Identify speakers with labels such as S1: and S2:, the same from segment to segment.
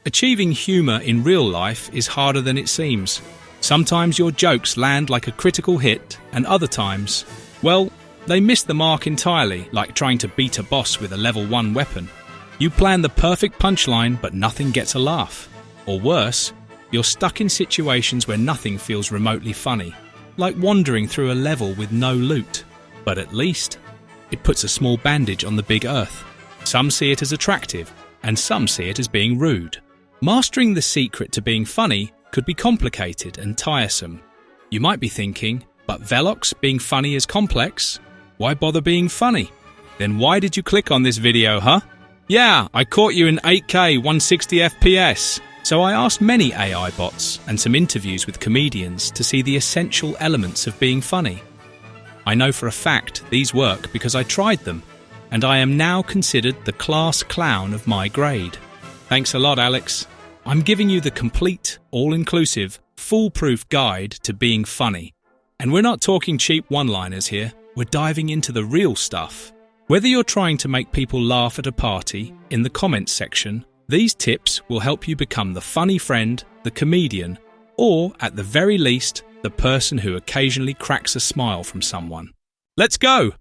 S1: Achieving humor in real life is harder than it seems. Sometimes your jokes land like a critical hit, and other times, well, they miss the mark entirely, like trying to beat a boss with a level 1 weapon. You plan the perfect punchline, but nothing gets a laugh. Or worse, you're stuck in situations where nothing feels remotely funny, like wandering through a level with no loot. But at least, it puts a small bandage on the big earth. Some see it as attractive, and some see it as being rude. Mastering the secret to being funny could be complicated and tiresome. You might be thinking, but Velox, being funny is complex. Why bother being funny? Then why did you click on this video, huh? Yeah, I caught you in 8K 160 FPS. So I asked many AI bots and some interviews with comedians to see the essential elements of being funny. I know for a fact these work because I tried them, and I am now considered the class clown of my grade. Thanks a lot, Alex. I'm giving you the complete, all-inclusive, foolproof guide to being funny. And we're not talking cheap one-liners here, we're diving into the real stuff. Whether you're trying to make people laugh at a party, in the comments section, these tips will help you become the funny friend, the comedian, or, at the very least, the person who occasionally cracks a smile from someone. Let's go!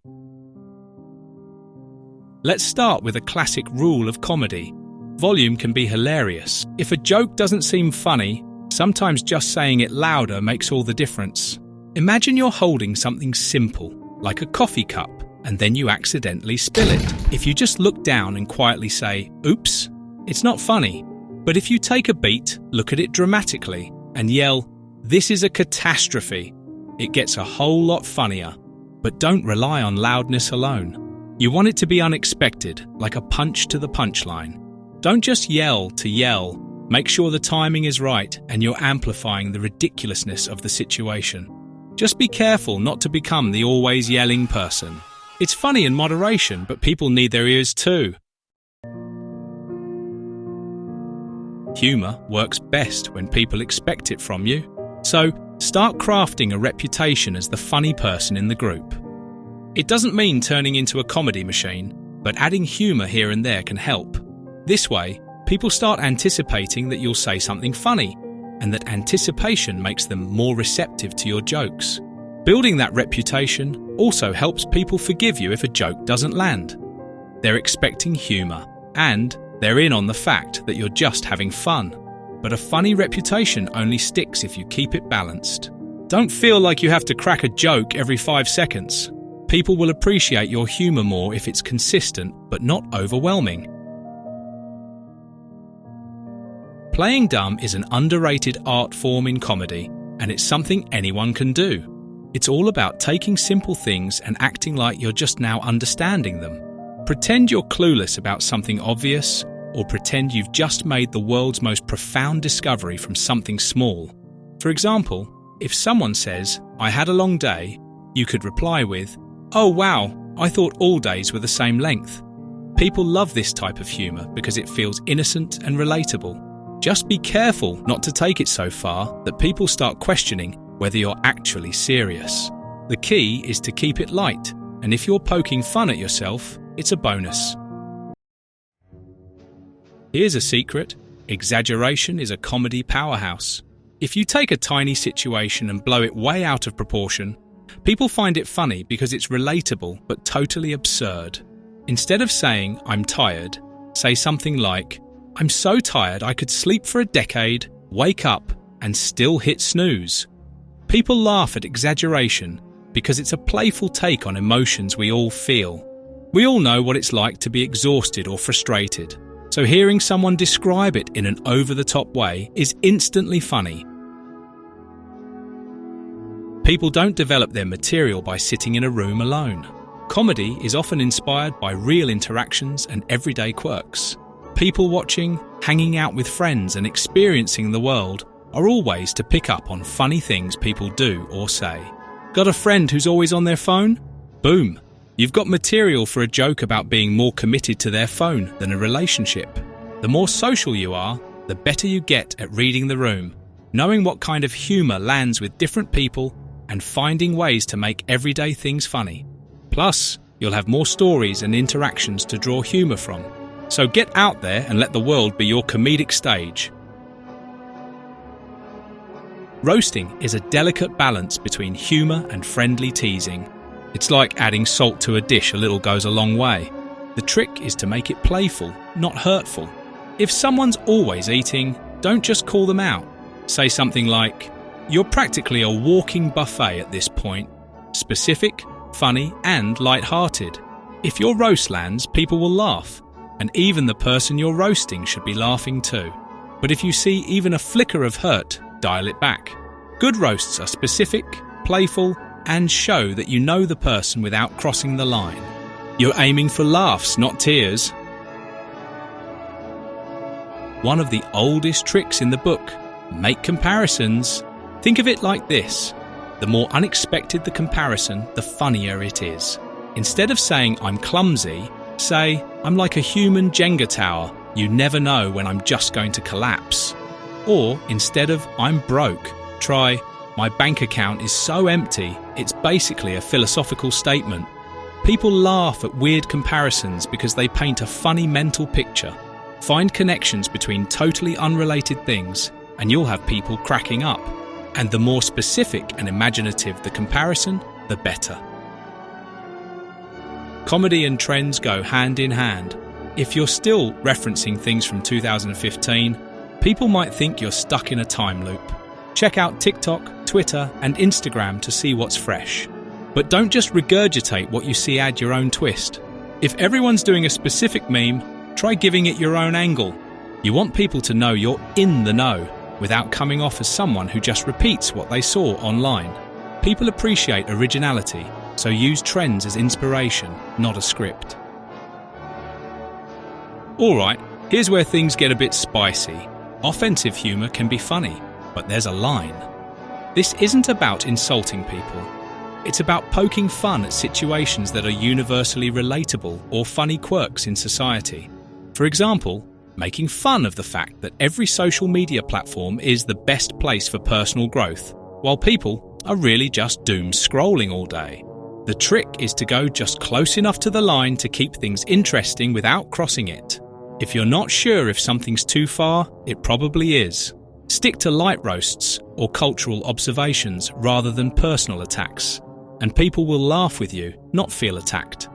S1: Let's start with a classic rule of comedy. Volume can be hilarious. If a joke doesn't seem funny, sometimes just saying it louder makes all the difference. Imagine you're holding something simple, like a coffee cup, and then you accidentally spill it. If you just look down and quietly say, "Oops," it's not funny. But if you take a beat, look at it dramatically, and yell, "This is a catastrophe," it gets a whole lot funnier. But don't rely on loudness alone. You want it to be unexpected, like a punch to the punchline. Don't just yell to yell. Make sure the timing is right and you're amplifying the ridiculousness of the situation. Just be careful not to become the always yelling person. It's funny in moderation, but people need their ears too. Humor works best when people expect it from you. So, start crafting a reputation as the funny person in the group. It doesn't mean turning into a comedy machine, but adding humor here and there can help. This way, people start anticipating that you'll say something funny, and that anticipation makes them more receptive to your jokes. Building that reputation also helps people forgive you if a joke doesn't land. They're expecting humor, and they're in on the fact that you're just having fun. But a funny reputation only sticks if you keep it balanced. Don't feel like you have to crack a joke every 5 seconds. People will appreciate your humor more if it's consistent but not overwhelming. Playing dumb is an underrated art form in comedy, and it's something anyone can do. It's all about taking simple things and acting like you're just now understanding them. Pretend you're clueless about something obvious, or pretend you've just made the world's most profound discovery from something small. For example, if someone says, "I had a long day," you could reply with, "Oh wow, I thought all days were the same length." People love this type of humour because it feels innocent and relatable. Just be careful not to take it so far that people start questioning whether you're actually serious. The key is to keep it light, and if you're poking fun at yourself, it's a bonus. Here's a secret: exaggeration is a comedy powerhouse. If you take a tiny situation and blow it way out of proportion, people find it funny because it's relatable but totally absurd. Instead of saying, "I'm tired," say something like, "I'm so tired I could sleep for a decade, wake up, and still hit snooze." People laugh at exaggeration because it's a playful take on emotions we all feel. We all know what it's like to be exhausted or frustrated, so hearing someone describe it in an over-the-top way is instantly funny. People don't develop their material by sitting in a room alone. Comedy is often inspired by real interactions and everyday quirks. People watching, hanging out with friends and experiencing the world are all ways to pick up on funny things people do or say. Got a friend who's always on their phone? Boom! You've got material for a joke about being more committed to their phone than a relationship. The more social you are, the better you get at reading the room, knowing what kind of humour lands with different people and finding ways to make everyday things funny. Plus, you'll have more stories and interactions to draw humour from. So get out there and let the world be your comedic stage. Roasting is a delicate balance between humour and friendly teasing. It's like adding salt to a dish, a little goes a long way. The trick is to make it playful, not hurtful. If someone's always eating, don't just call them out. Say something like, "You're practically a walking buffet at this point." Specific, funny, and light-hearted. If your roast lands, people will laugh, and even the person you're roasting should be laughing too. But if you see even a flicker of hurt, dial it back. Good roasts are specific, playful, and show that you know the person without crossing the line. You're aiming for laughs, not tears. One of the oldest tricks in the book: make comparisons. Think of it like this: the more unexpected the comparison, the funnier it is. Instead of saying "I'm clumsy," say "I'm like a human Jenga tower. You never know when I'm just going to collapse." Or instead of "I'm broke," try "My bank account is so empty." It's basically a philosophical statement. People laugh at weird comparisons because they paint a funny mental picture. Find connections between totally unrelated things and you'll have people cracking up. And the more specific and imaginative the comparison, the better. Comedy and trends go hand in hand. If you're still referencing things from 2015, people might think you're stuck in a time loop. Check out TikTok, Twitter, and Instagram to see what's fresh. But don't just regurgitate what you see, add your own twist. If everyone's doing a specific meme, try giving it your own angle. You want people to know you're in the know, without coming off as someone who just repeats what they saw online. People appreciate originality, so use trends as inspiration, not a script. Alright, here's where things get a bit spicy. Offensive humour can be funny, but there's a line. This isn't about insulting people. It's about poking fun at situations that are universally relatable or funny quirks in society. For example, making fun of the fact that every social media platform is the best place for personal growth, while people are really just doom scrolling all day. The trick is to go just close enough to the line to keep things interesting without crossing it. If you're not sure if something's too far, it probably is. Stick to light roasts or cultural observations rather than personal attacks, and people will laugh with you, not feel attacked.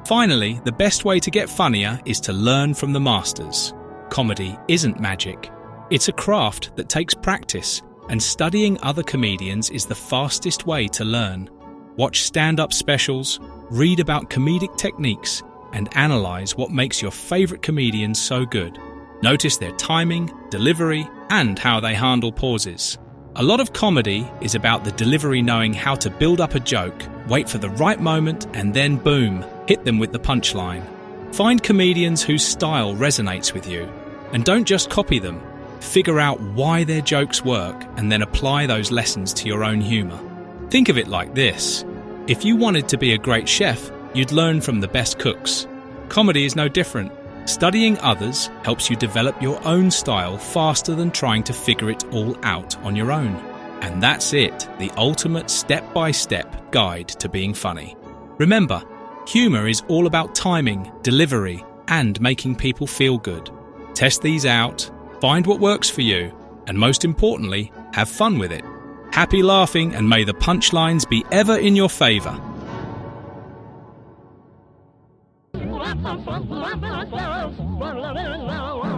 S1: Finally, the best way to get funnier is to learn from the masters. Comedy isn't magic. It's a craft that takes practice, and studying other comedians is the fastest way to learn. Watch stand-up specials, read about comedic techniques, and analyze what makes your favorite comedians so good. Notice their timing, delivery, and how they handle pauses. A lot of comedy is about the delivery, knowing how to build up a joke, wait for the right moment, and then boom, hit them with the punchline. Find comedians whose style resonates with you, and don't just copy them. Figure out why their jokes work and then apply those lessons to your own humour. Think of it like this: if you wanted to be a great chef, you'd learn from the best cooks. Comedy is no different. Studying others helps you develop your own style faster than trying to figure it all out on your own. And that's it, the ultimate step-by-step guide to being funny. Remember, humour is all about timing, delivery, and making people feel good. Test these out, find what works for you, and most importantly, have fun with it. Happy laughing, and may the punchlines be ever in your favour.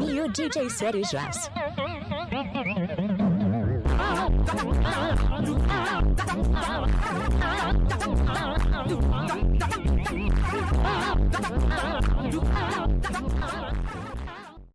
S2: Your DJ set is us.